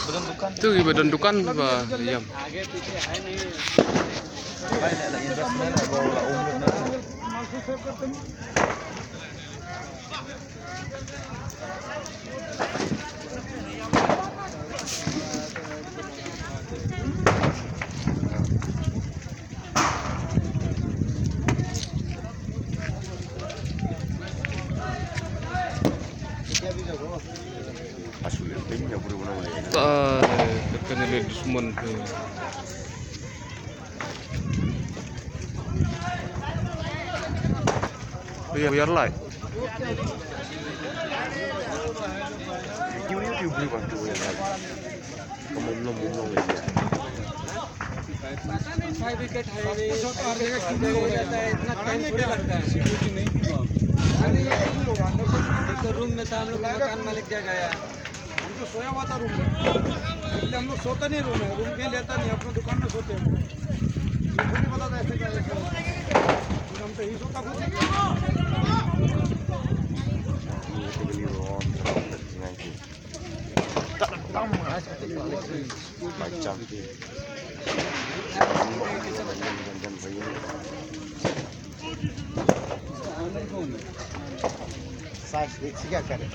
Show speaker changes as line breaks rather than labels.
Itu badan dukan apa diam.
आगे पीछे है नहीं।
Tekan ele Desmond tu. Biar lah.
You beli waktu yang lain. Kamu belum lagi.
पता नहीं 5 wicket है हो जाता है इतना टाइम थोड़ी लगता है सिक्योरिटी नहीं अरे ये तो रूम में था हम लोग मकान मालिक क्या गया हम तो सोया हुआ था रूम में इसलिए हम लोग सोते नहीं रूम में रूम कहीं लेता नहीं अपने दुकान में सोते हैं नहीं पता था ऐसे क्या हम तो यही सोता खुद
macam
साथ क्या करें